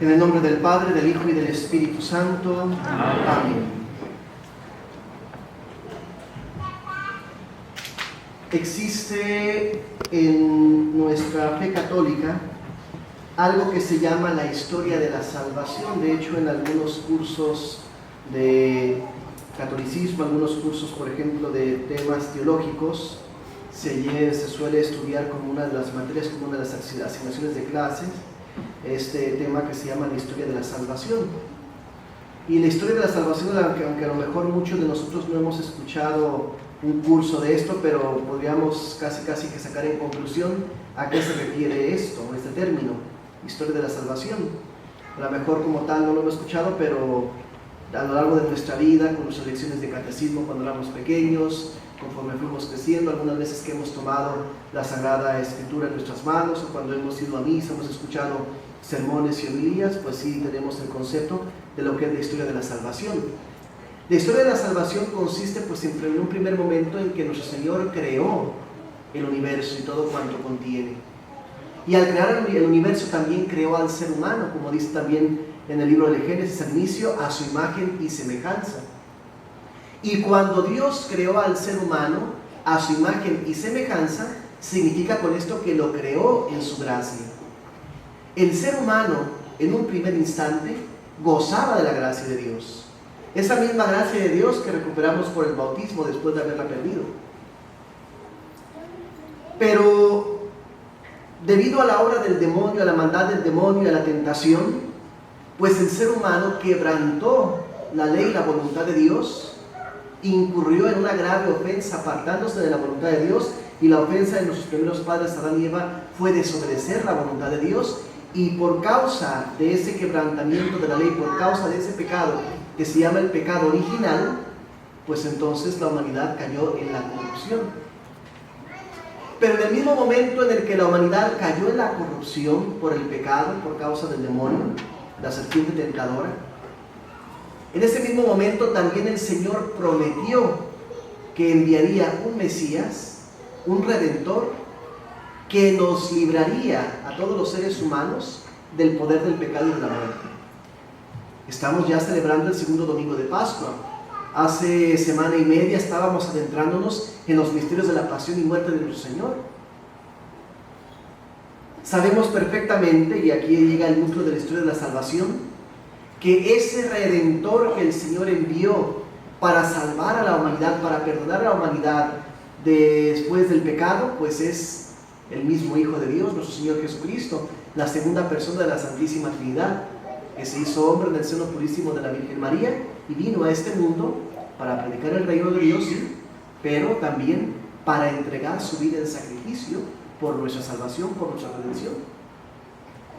En el nombre del Padre, del Hijo y del Espíritu Santo. Amén. Existe en nuestra fe católica algo que se llama la historia de la salvación. De hecho, en algunos cursos de catolicismo, algunos cursos, por ejemplo, de temas teológicos, se suele estudiar como una de las materias, como una de las asignaciones de clases, este tema que se llama la historia de la salvación. Y la historia de la salvación, aunque a lo mejor muchos de nosotros no hemos escuchado un curso de esto, pero podríamos casi que sacar en conclusión a qué se refiere esto, este término, historia de la salvación. A lo mejor como tal no lo hemos escuchado, pero a lo largo de nuestra vida, con nuestras lecciones de catecismo cuando éramos pequeños, conforme fuimos creciendo, algunas veces que hemos tomado la Sagrada Escritura en nuestras manos, o cuando hemos ido a misa, hemos escuchado sermones y homilías, pues sí tenemos el concepto de lo que es la historia de la salvación. La historia de la salvación consiste pues en un primer momento en que nuestro Señor creó el universo y todo cuanto contiene. Y al crear el universo también creó al ser humano, como dice también en el libro de Génesis, al inicio, a su imagen y semejanza. Y cuando Dios creó al ser humano a su imagen y semejanza, significa con esto que lo creó en su gracia. El ser humano, en un primer instante, gozaba de la gracia de Dios. Esa misma gracia de Dios que recuperamos por el bautismo después de haberla perdido. Pero debido a la obra del demonio, a la maldad del demonio, a la tentación, pues el ser humano quebrantó la ley y la voluntad de Dios, incurrió en una grave ofensa apartándose de la voluntad de Dios, y la ofensa de nuestros primeros padres Adán y Eva fue desobedecer la voluntad de Dios, y por causa de ese quebrantamiento de la ley, por causa de ese pecado que se llama el pecado original, pues entonces la humanidad cayó en la corrupción. Pero en el mismo momento en el que la humanidad cayó en la corrupción por el pecado, por causa del demonio, la serpiente tentadora, en ese mismo momento también el Señor prometió que enviaría un Mesías, un Redentor, que nos libraría a todos los seres humanos del poder del pecado y de la muerte. Estamos ya celebrando el segundo domingo de Pascua. Hace semana y media estábamos adentrándonos en los misterios de la pasión y muerte de nuestro Señor. Sabemos perfectamente, y aquí llega el núcleo de la historia de la salvación, que ese Redentor que el Señor envió para salvar a la humanidad, para perdonar a la humanidad después del pecado, pues es el mismo Hijo de Dios, nuestro Señor Jesucristo, la segunda persona de la Santísima Trinidad, que se hizo hombre en el seno purísimo de la Virgen María y vino a este mundo para predicar el reino de Dios, sí, pero también para entregar su vida en sacrificio por nuestra salvación, por nuestra redención.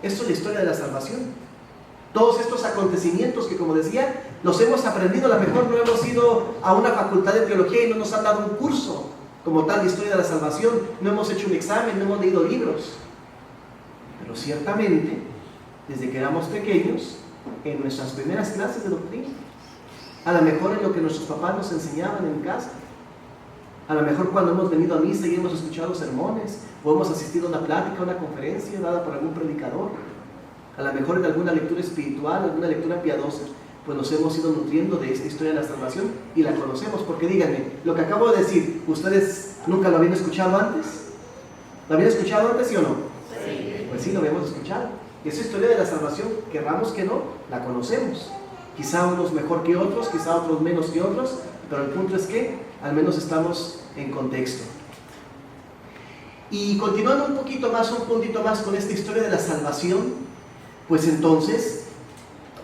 Esto es la historia de la salvación. Todos estos acontecimientos que, como decía, los hemos aprendido, a lo mejor no hemos ido a una facultad de teología y no nos han dado un curso como tal de historia de la salvación, no hemos hecho un examen, no hemos leído libros, pero ciertamente desde que éramos pequeños, en nuestras primeras clases de doctrina, a lo mejor en lo que nuestros papás nos enseñaban en casa, a lo mejor cuando hemos venido a misa y hemos escuchado sermones, o hemos asistido a una plática, a una conferencia dada por algún predicador, a lo mejor en alguna lectura espiritual, alguna lectura piadosa, pues nos hemos ido nutriendo de esta historia de la salvación y la conocemos. Porque díganme, lo que acabo de decir, ¿ustedes nunca lo habían escuchado antes? ¿Lo habían escuchado antes, sí o no? Sí. Pues sí, lo habíamos escuchado. Esa historia de la salvación, querramos que no, la conocemos. Quizá unos mejor que otros, quizá otros menos que otros, pero el punto es que al menos estamos en contexto. Y continuando un puntito más con esta historia de la salvación, pues entonces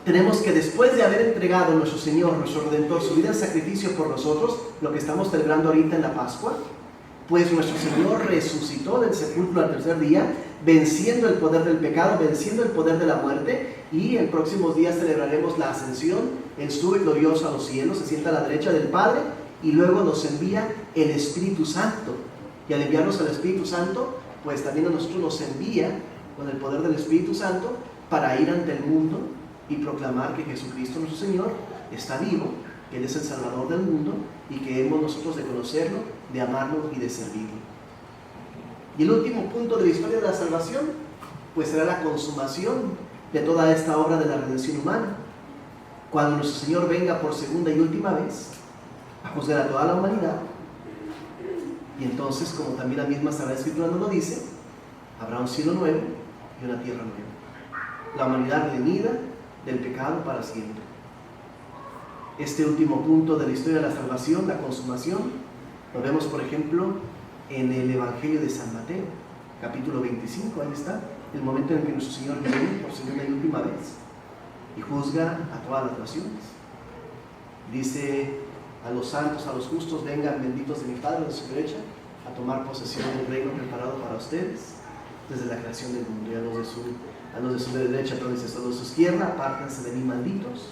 tenemos que, después de haber entregado a nuestro Señor, nuestro Redentor, su vida en sacrificio por nosotros, lo que estamos celebrando ahorita en la Pascua, pues nuestro Señor resucitó del sepulcro al tercer día, venciendo el poder del pecado, venciendo el poder de la muerte, y en próximos días celebraremos la ascensión. Él sube glorioso a los cielos, se sienta a la derecha del Padre, y luego nos envía el Espíritu Santo. Y al enviarnos al Espíritu Santo, pues también a nosotros nos envía con el poder del Espíritu Santo para ir ante el mundo y proclamar que Jesucristo nuestro Señor está vivo, que Él es el Salvador del mundo y que hemos nosotros de conocerlo, de amarlo y de servirlo. Y el último punto de la historia de la salvación, pues será la consumación de toda esta obra de la redención humana. Cuando nuestro Señor venga por segunda y última vez a juzgar a toda la humanidad, y entonces, como también la misma Sagrada Escritura nos lo dice, habrá un cielo nuevo y una tierra nueva, la humanidad redimida del pecado para siempre. Este último punto de la historia de la salvación, la consumación, lo vemos por ejemplo en el Evangelio de San Mateo, capítulo 25, ahí está, el momento en que nuestro Señor viene por segunda y última vez y juzga a todas las naciones. Dice: a los santos, a los justos, vengan benditos de mi Padre de su derecha, a tomar posesión del reino preparado para ustedes desde la creación del mundo. Y a los de su derecha, pero dice: a los de su izquierda, apártense de mí, malditos,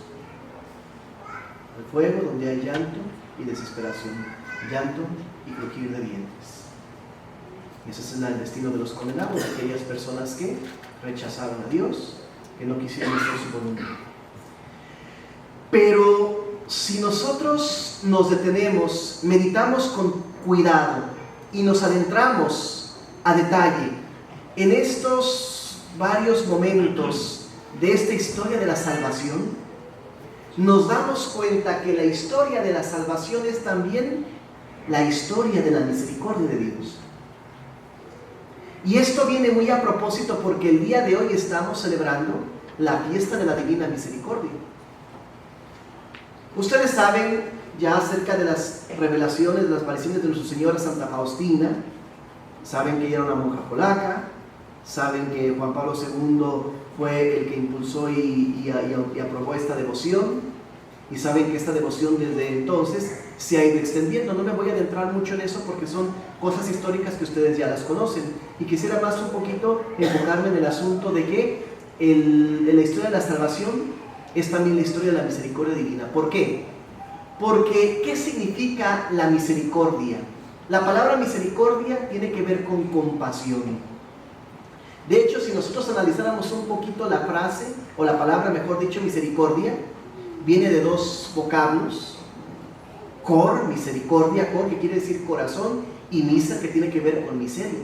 al fuego donde hay llanto y desesperación, llanto y crujir de dientes. Y ese es el destino de los condenados, de aquellas personas que rechazaron a Dios, que no quisieron hacer su voluntad. Pero si nosotros nos detenemos, meditamos con cuidado y nos adentramos a detalle en estos varios momentos de esta historia de la salvación, nos damos cuenta que la historia de la salvación es también la historia de la misericordia de Dios. Y esto viene muy a propósito porque el día de hoy estamos celebrando la fiesta de la Divina Misericordia. Ustedes saben ya acerca de las revelaciones, de las apariciones de nuestra Señora Santa Faustina. Saben que ella era una monja polaca, saben que Juan Pablo II fue el que impulsó y aprobó esta devoción, y saben que esta devoción desde entonces se ha ido extendiendo. No me voy a adentrar mucho en eso porque son cosas históricas que ustedes ya las conocen, y quisiera más un poquito enfocarme en el asunto de que la historia de la salvación es también la historia de la misericordia divina. ¿Por qué? Porque ¿qué significa la misericordia? La palabra misericordia tiene que ver con compasión. De hecho, si nosotros analizáramos un poquito la frase, o la palabra, mejor dicho, misericordia, viene de dos vocablos: cor, misericordia, cor, que quiere decir corazón, y misa, que tiene que ver con miseria.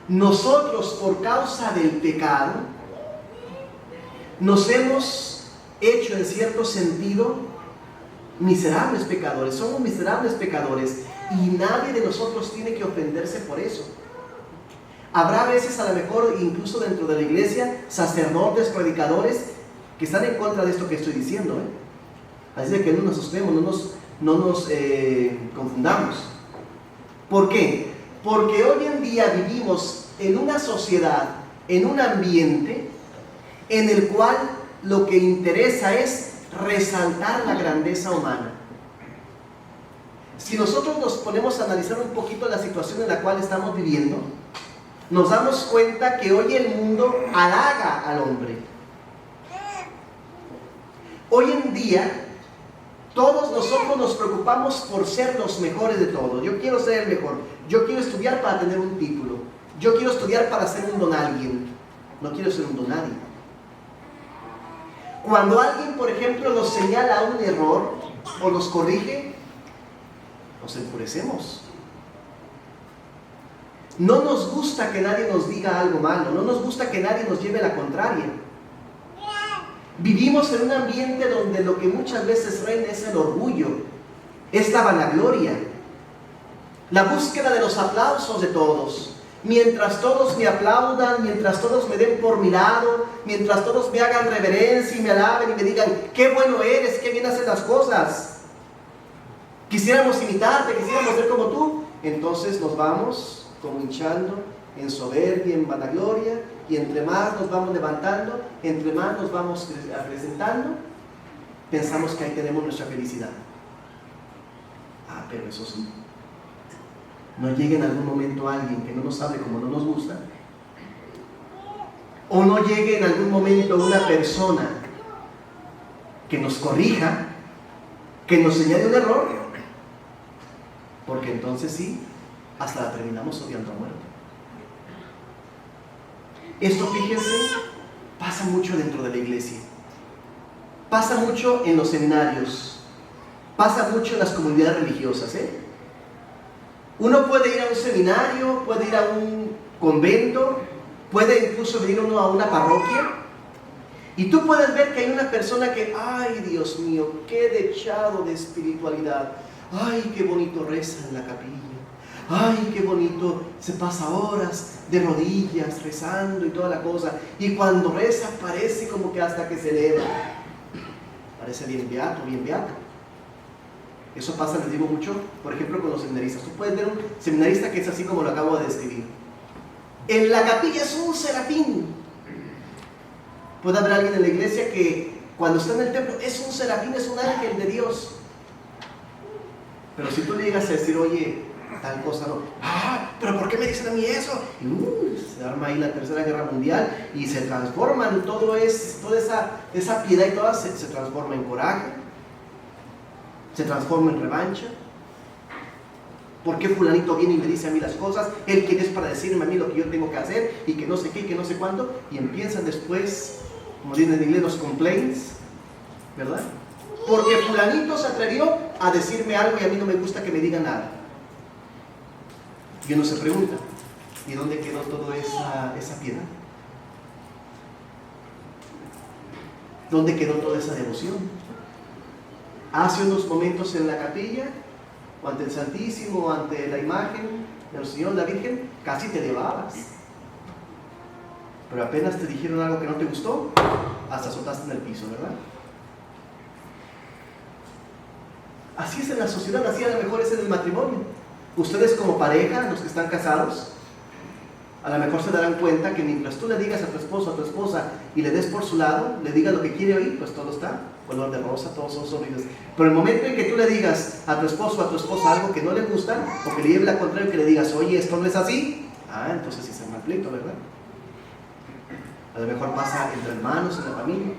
Nosotros, por causa del pecado, nos hemos hecho en cierto sentido miserables pecadores. Somos miserables pecadores y nadie de nosotros tiene que ofenderse por eso. Habrá veces, a lo mejor incluso dentro de la iglesia, sacerdotes, predicadores que están en contra de esto que estoy diciendo, Así de que no nos asustemos, no nos confundamos. ¿Por qué? Porque hoy en día vivimos en una sociedad, en un ambiente en el cual lo que interesa es resaltar la grandeza humana. Si nosotros nos ponemos a analizar un poquito la situación en la cual estamos viviendo, nos damos cuenta que hoy el mundo halaga al hombre. Hoy en día, todos nosotros nos preocupamos por ser los mejores de todos. Yo quiero ser el mejor. Yo quiero estudiar para tener un título. Yo quiero estudiar para ser un don alguien. No quiero ser un don nadie. Cuando alguien, por ejemplo, nos señala un error o nos corrige, nos enfurecemos. No nos gusta que nadie nos diga algo malo, no nos gusta que nadie nos lleve la contraria. Vivimos en un ambiente donde lo que muchas veces reina es el orgullo, es la vanagloria, la búsqueda de los aplausos de todos. Mientras todos me aplaudan, mientras todos me den por mi lado, mientras todos me hagan reverencia y me alaben y me digan: qué bueno eres, qué bien haces las cosas, quisiéramos imitarte, quisiéramos ser como tú, entonces nos vamos como hinchando en soberbia, en vanagloria, y entre más nos vamos levantando, entre más nos vamos presentando, pensamos que ahí tenemos nuestra felicidad. Pero eso sí, no llegue en algún momento alguien que no nos hable como no nos gusta, o no llegue en algún momento una persona que nos corrija, que nos señale un error, porque entonces sí, hasta la terminamos odiando a muerte. Esto, fíjense, pasa mucho dentro de la iglesia, pasa mucho en los seminarios, pasa mucho en las comunidades religiosas, Uno puede ir a un seminario, puede ir a un convento, Puede incluso venir uno a una parroquia y tú puedes ver que hay una persona que, ay Dios mío, qué dechado de espiritualidad, ay qué bonito reza en la capilla, ay qué bonito, se pasa horas de rodillas rezando y toda la cosa, y cuando reza parece como que hasta que se eleva, parece bien beato, bien beato. Eso pasa, les digo mucho, por ejemplo con los seminaristas. Tú puedes ver un seminarista que es así como lo acabo de describir. En la capilla es un serafín. Puede haber alguien en la iglesia que cuando está en el templo es un serafín, es un ángel de Dios. Pero si tú le llegas a decir, oye, tal cosa no, pero ¿por qué me dicen a mí eso? Y se arma ahí la Tercera Guerra Mundial y se transforman, toda esa piedad y toda se transforma en coraje, se transforma en revancha. ¿Por qué fulanito viene y me dice a mí las cosas? Él quién es para decirme a mí lo que yo tengo que hacer y que no sé qué, que no sé cuánto. Y empiezan después, como dicen en inglés, los complaints, ¿verdad? Porque fulanito se atrevió a decirme algo y a mí no me gusta que me diga nada. Y uno se pregunta, ¿y dónde quedó toda esa piedad? ¿Dónde quedó toda esa devoción? Hace unos momentos en la capilla, o ante el Santísimo, o ante la imagen del Señor, la Virgen, casi te elevabas. Pero apenas te dijeron algo que no te gustó, hasta azotaste en el piso, ¿verdad? Así es en la sociedad, así a lo mejor es en el matrimonio. Ustedes como pareja, los que están casados, a lo mejor se darán cuenta que mientras tú le digas a tu esposo, a tu esposa, y le des por su lado, le digas lo que quiere oír, pues todo está color de rosa, todos son sonidos. Pero el momento en que tú le digas a tu esposo o a tu esposa algo que no le gusta, o que le lleve la contraria, que le digas, oye, esto no es así, entonces sí se arma el pleito, ¿verdad? A lo mejor pasa entre hermanos, en la familia.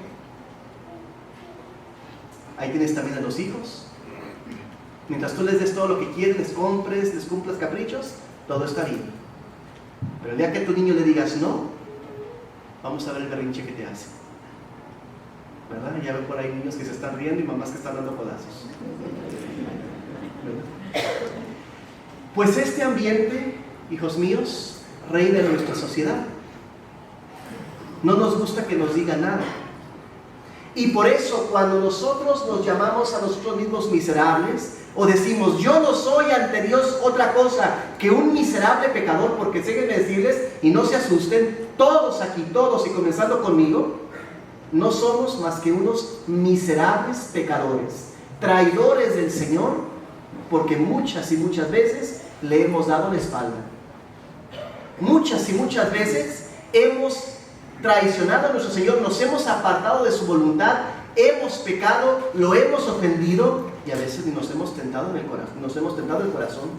Ahí tienes también a los hijos. Mientras tú les des todo lo que quieren, les compres, les cumplas caprichos, todo está bien. Pero el día que a tu niño le digas no, vamos a ver el berrinche que te hace, ¿verdad? Ya veo por ahí niños que se están riendo y mamás que están dando codazos, ¿verdad? Pues este ambiente, hijos míos, reina en nuestra sociedad. No nos gusta que nos digan nada. Y por eso cuando nosotros nos llamamos a nosotros mismos miserables, o decimos, yo no soy ante Dios otra cosa que un miserable pecador, porque déjenme decirles, y no se asusten, todos aquí, todos, y comenzando conmigo, no somos más que unos miserables pecadores, traidores del Señor, porque muchas y muchas veces le hemos dado la espalda. Muchas y muchas veces hemos traicionado a nuestro Señor, nos hemos apartado de su voluntad, hemos pecado, lo hemos ofendido y a veces nos hemos tentado en el corazón.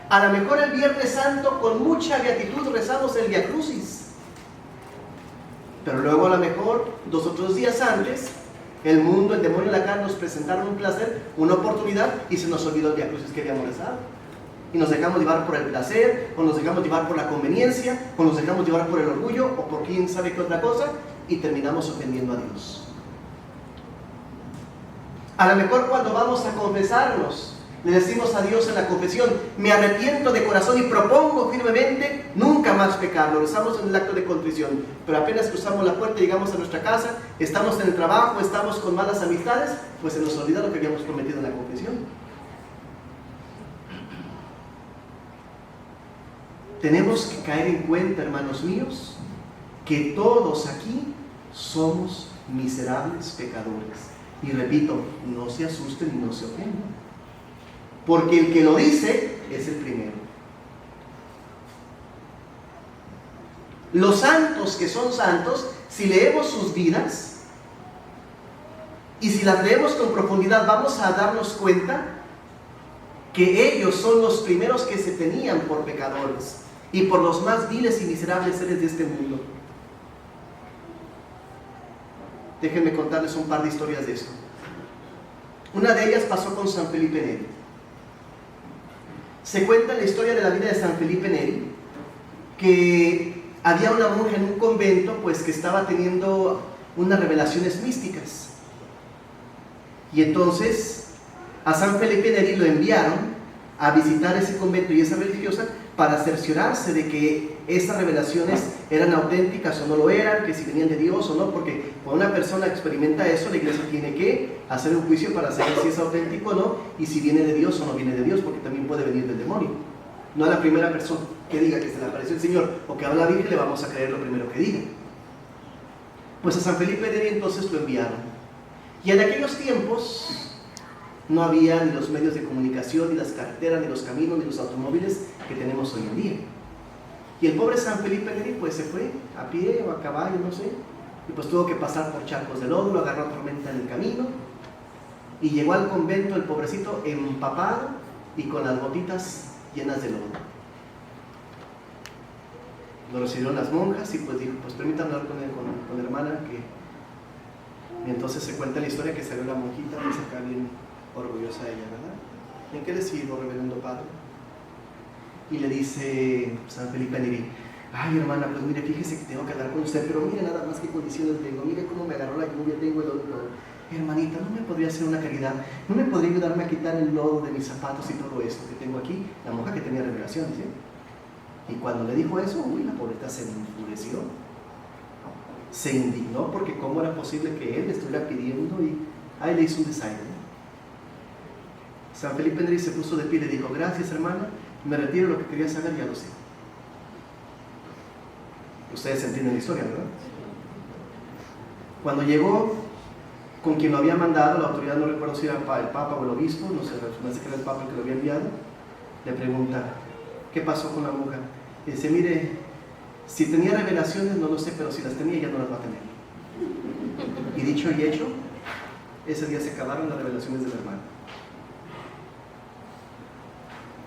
A lo mejor el Viernes Santo con mucha gratitud rezamos el Via Crucis, pero luego a lo mejor 2 o 3 días antes el mundo, el demonio y la carne nos presentaron un placer, una oportunidad y se nos olvidó el Via Crucis que habíamos rezado. Y nos dejamos llevar por el placer, o nos dejamos llevar por la conveniencia, o nos dejamos llevar por el orgullo, o por quién sabe qué otra cosa, y terminamos ofendiendo a Dios. A lo mejor cuando vamos a confesarnos, le decimos a Dios en la confesión, me arrepiento de corazón y propongo firmemente nunca más pecar. Lo rezamos en el acto de contrición, pero apenas cruzamos la puerta, llegamos a nuestra casa, estamos en el trabajo, estamos con malas amistades, pues se nos olvida lo que habíamos prometido en la confesión. Tenemos que caer en cuenta, hermanos míos, que todos aquí somos miserables pecadores. Y repito, no se asusten y no se ofendan, porque el que lo dice es el primero. Los santos que son santos, si leemos sus vidas y si las leemos con profundidad, vamos a darnos cuenta que ellos son los primeros que se tenían por pecadores y por los más viles y miserables seres de este mundo. Déjenme contarles un par de historias de esto. Una de ellas pasó con San Felipe Neri. Se cuenta la historia de la vida de San Felipe Neri, que había una monja en un convento pues que estaba teniendo unas revelaciones místicas. Y entonces a San Felipe Neri lo enviaron a visitar ese convento y esa religiosa para cerciorarse de que esas revelaciones eran auténticas o no lo eran, que si venían de Dios o no, porque cuando una persona experimenta eso, la iglesia tiene que hacer un juicio para saber si es auténtico o no, y si viene de Dios o no viene de Dios, porque también puede venir del demonio. No a la primera persona que diga que se le apareció el Señor o que habla la Virgen, le vamos a creer lo primero que diga. Pues a San Felipe Neri entonces lo enviaron. Y en aquellos tiempos no había ni los medios de comunicación, ni las carreteras, ni los caminos, ni los automóviles que tenemos hoy en día. Y el pobre San Felipe Neri pues se fue a pie o a caballo, no sé, y pues tuvo que pasar por charcos de lodo, lo agarró tormenta en el camino, y llegó al convento el pobrecito empapado y con las botitas llenas de lodo. Lo recibieron las monjas y pues dijo, pues permítanme hablar con la hermana, y entonces se cuenta la historia que salió la monjita, pues acá bien orgullosa de ella, ¿verdad? ¿En qué le sirvo, reverendo padre? Y le dice San Felipe Neri, ay hermana, pues mire, fíjese que tengo que hablar con usted, pero mire nada más qué condiciones tengo, mire cómo me agarró la lluvia, tengo el lodo. Hermanita, ¿no me podría hacer una caridad? ¿No me podría ayudarme a quitar el lodo de mis zapatos y todo esto que tengo aquí? La monja que tenía revelaciones, ¿sí? Y cuando le dijo eso, uy, la pobreta se enfureció, se indignó, porque cómo era posible que él le estuviera pidiendo, y ahí le hizo un desaire. San Felipe Neri se puso de pie y le dijo, gracias hermana, me retiro, lo que quería saber ya lo sé. Ustedes entienden la historia, ¿verdad? Cuando llegó con quien lo había mandado, la autoridad, no recuerdo si era el Papa o el Obispo, no sé, me parece que era el Papa el que lo había enviado, le pregunta, ¿qué pasó con la monja? Y dice, mire, si tenía revelaciones no lo sé, pero si las tenía ya no las va a tener. Y dicho y hecho, ese día se acabaron las revelaciones del hermano.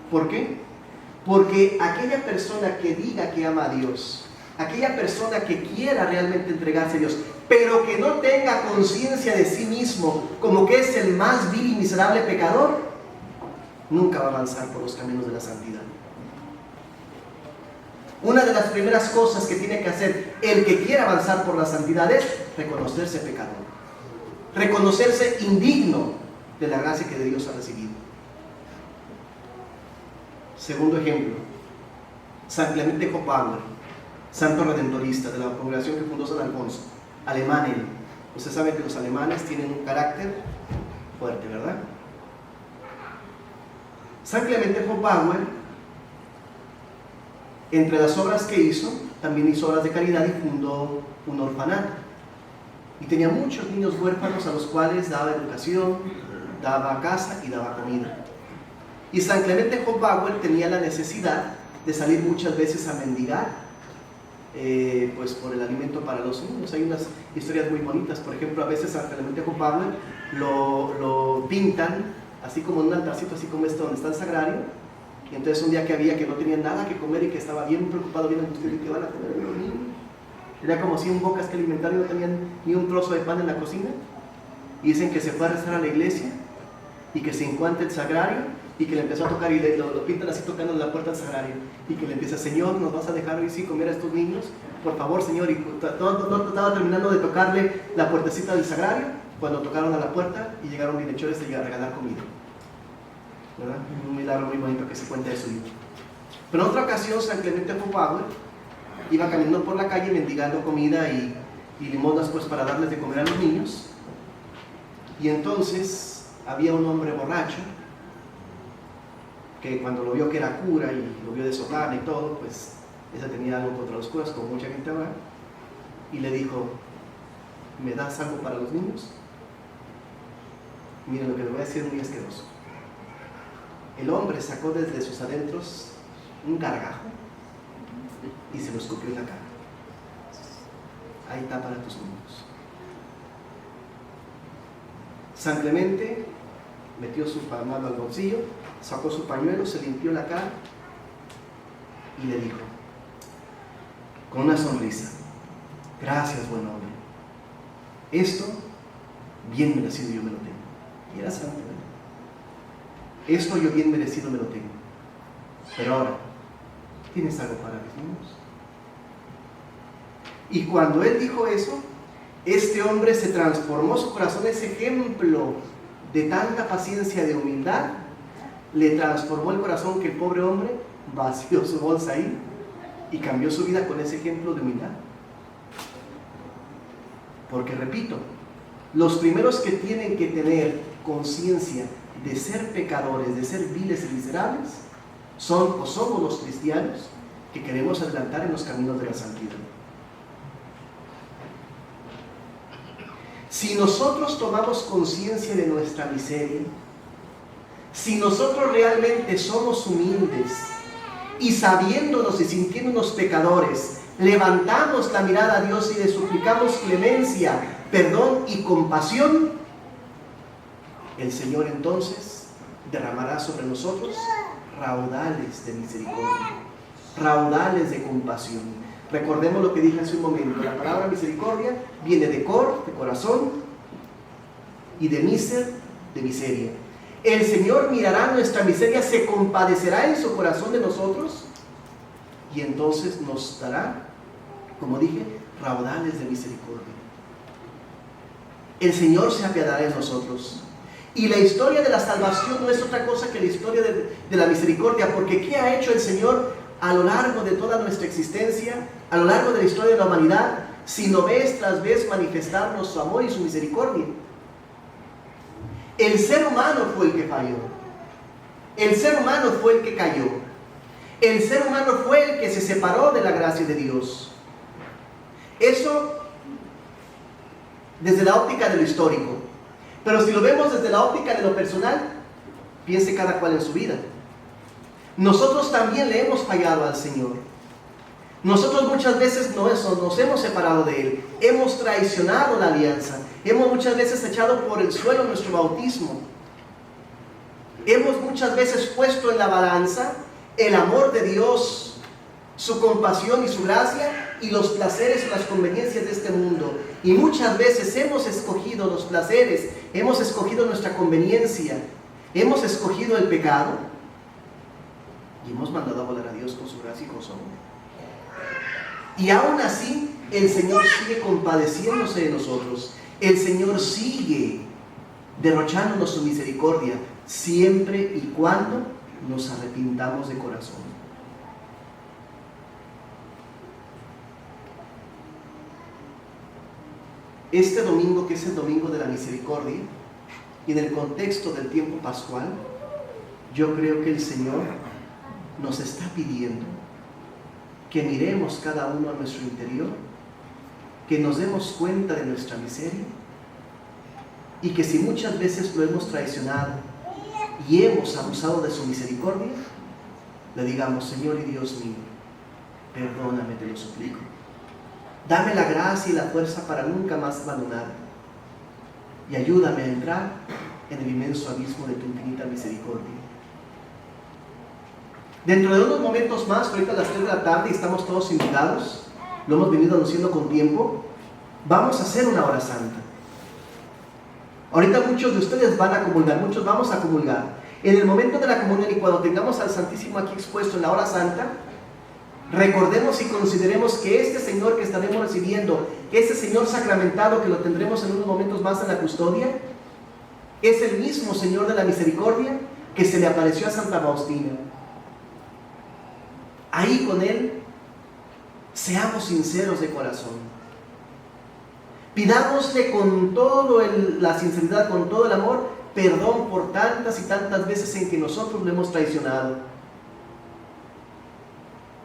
¿Por qué? Porque aquella persona que diga que ama a Dios, aquella persona que quiera realmente entregarse a Dios, pero que no tenga conciencia de sí mismo como que es el más vil y miserable pecador, nunca va a avanzar por los caminos de la santidad. Una de las primeras cosas que tiene que hacer el que quiera avanzar por la santidad es reconocerse pecador, reconocerse indigno de la gracia que de Dios ha recibido. Segundo ejemplo, San Clemente Hofbauer, santo redentorista de la congregación que fundó San Alfonso, alemán él. Usted sabe que los alemanes tienen un carácter fuerte, ¿verdad? San Clemente Hofbauer, entre las obras que hizo, también hizo obras de caridad y fundó un orfanato. Y tenía muchos niños huérfanos a los cuales daba educación, daba casa y daba comida. Y San Clemente Hofbauer tenía la necesidad de salir muchas veces a mendigar, pues por el alimento para los niños. Hay unas historias muy bonitas. Por ejemplo, a veces San Clemente Hofbauer lo pintan así como en un altarcito, así como este donde está el sagrario. Y entonces un día que había que no tenían nada que comer y que estaba bien preocupado, bien angustiado, ¿y qué van a comer los niños? Era como 100 bocas que alimentar y no tenían ni un trozo de pan en la cocina. Y dicen que se fue a rezar a la iglesia y que se encuentra el sagrario, y que le empezó a tocar y lo pintan así tocando en la puerta del sagrario, y que le empieza, Señor, ¿nos vas a dejar hoy sí comer a estos niños? Por favor, Señor. Y no estaba terminando de tocarle la puertecita del sagrario cuando tocaron a la puerta y llegaron bienhechores a regalar comida, ¿verdad? Un milagro muy bonito que se cuenta de su vida. Pero en otra ocasión San Clemente Hofbauer iba caminando por la calle mendigando comida y limosnas pues para darles de comer a los niños, y entonces había un hombre borracho que cuando lo vio que era cura y lo vio de sotana y todo, pues ese tenía algo contra los curas, como mucha gente ahora, y le dijo, ¿me das algo para los niños? Miren lo que le voy a decir, es muy asqueroso. El hombre sacó desde sus adentros un gargajo y se lo escupió en la cara. Ahí está para tus niños. San Clemente metió su mano al bolsillo, sacó su pañuelo, se limpió la cara y le dijo, con una sonrisa, gracias, buen hombre. Esto, bien merecido yo me lo tengo. Y era santo, ¿verdad? Esto yo bien merecido me lo tengo. Pero ahora, ¿tienes algo para mis niños? Y cuando él dijo eso, este hombre se transformó, su corazón es ejemplo de tanta paciencia, de humildad, le transformó el corazón que el pobre hombre vació su bolsa ahí y cambió su vida con ese ejemplo de humildad. Porque repito, los primeros que tienen que tener conciencia de ser pecadores, de ser viles y miserables, son o somos los cristianos que queremos adelantar en los caminos de la santidad. Si nosotros tomamos conciencia de nuestra miseria, si nosotros realmente somos humildes y sabiéndonos y sintiéndonos pecadores, levantamos la mirada a Dios y le suplicamos clemencia, perdón y compasión, el Señor entonces derramará sobre nosotros raudales de misericordia, raudales de compasión. Recordemos lo que dije hace un momento, la palabra misericordia viene de cor, de corazón, y de miser, de miseria. El Señor mirará nuestra miseria, se compadecerá en su corazón de nosotros y entonces nos dará, como dije, raudales de misericordia. El Señor se apiadará de nosotros. Y la historia de la salvación no es otra cosa que la historia de la misericordia, porque ¿qué ha hecho el Señor a lo largo de toda nuestra existencia, a lo largo de la historia de la humanidad, sino vez tras vez manifestarnos su amor y su misericordia? El ser humano fue el que falló. El ser humano fue el que cayó. El ser humano fue el que se separó de la gracia de Dios. Eso desde la óptica de lo histórico. Pero si lo vemos desde la óptica de lo personal, piense cada cual en su vida. Nosotros también le hemos fallado al Señor. Nosotros muchas veces nos hemos separado de Él. Hemos traicionado la alianza. Hemos muchas veces echado por el suelo nuestro bautismo. Hemos muchas veces puesto en la balanza el amor de Dios, su compasión y su gracia, y los placeres o las conveniencias de este mundo. Y muchas veces hemos escogido los placeres, hemos escogido nuestra conveniencia, hemos escogido el pecado, y hemos mandado a volar a Dios con su gracia y con su amor. Y aún así, el Señor sigue compadeciéndose de nosotros. El Señor sigue derrochándonos su misericordia, siempre y cuando nos arrepintamos de corazón. Este domingo, que es el domingo de la misericordia, y en el contexto del tiempo pascual, yo creo que el Señor nos está pidiendo que miremos cada uno a nuestro interior, que nos demos cuenta de nuestra miseria, y que si muchas veces lo hemos traicionado y hemos abusado de su misericordia, le digamos: Señor y Dios mío, perdóname, te lo suplico. Dame la gracia y la fuerza para nunca más abandonarte, y ayúdame a entrar en el inmenso abismo de tu infinita misericordia. Dentro de unos momentos más, ahorita a las 3 de la tarde, y estamos todos invitados, lo hemos venido anunciando con tiempo, vamos a hacer una hora santa. Ahorita muchos de ustedes van a comulgar, muchos vamos a comulgar. En el momento de la comunión y cuando tengamos al Santísimo aquí expuesto en la hora santa, recordemos y consideremos que este Señor que estaremos recibiendo, que este Señor sacramentado que lo tendremos en unos momentos más en la custodia, es el mismo Señor de la misericordia que se le apareció a Santa Faustina. Ahí con Él, seamos sinceros de corazón. Pidámosle con toda la sinceridad, con todo el amor, perdón por tantas y tantas veces en que nosotros lo hemos traicionado.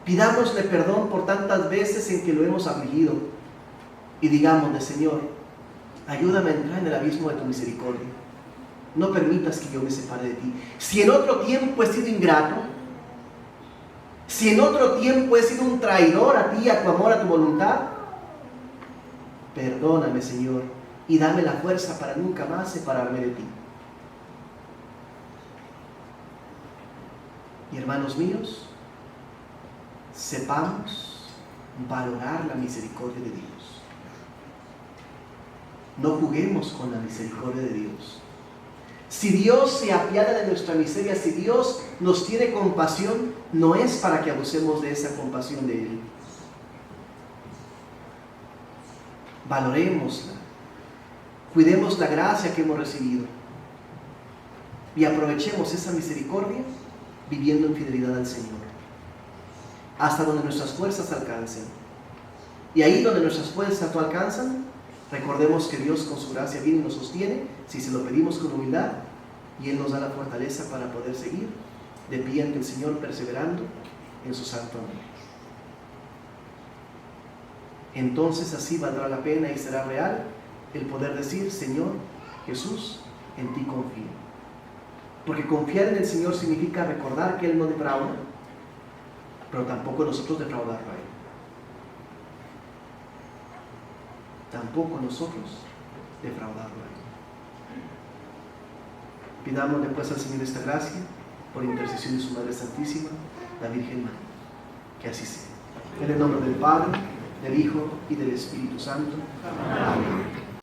Pidámosle perdón por tantas veces en que lo hemos afligido. Y digámosle: Señor, ayúdame a entrar en el abismo de tu misericordia. No permitas que yo me separe de ti. Si en otro tiempo he sido ingrato, si en otro tiempo he sido un traidor a ti, a tu amor, a tu voluntad, perdóname, Señor, y dame la fuerza para nunca más separarme de ti. Y hermanos míos, sepamos valorar la misericordia de Dios. No juguemos con la misericordia de Dios. Si Dios se apiada de nuestra miseria, si Dios nos tiene compasión, no es para que abusemos de esa compasión de Él. Valorémosla, cuidemos la gracia que hemos recibido. y aprovechemos esa misericordia viviendo en fidelidad al Señor, hasta donde nuestras fuerzas alcancen. Y ahí donde nuestras fuerzas no alcanzan, recordemos que Dios con su gracia viene y nos sostiene si se lo pedimos con humildad, y Él nos da la fortaleza para poder seguir de pie ante el Señor, perseverando en su santo amor. Entonces así valdrá la pena y será real el poder decir: Señor Jesús, en ti confío. Porque confiar en el Señor significa recordar que Él no defrauda, pero tampoco nosotros defraudarlo a Él. Tampoco nosotros defraudarlo a Él. Pidámosle pues al Señor esta gracia, por intercesión de su Madre Santísima, la Virgen María. Que así sea. En el nombre del Padre, del Hijo y del Espíritu Santo. Amén.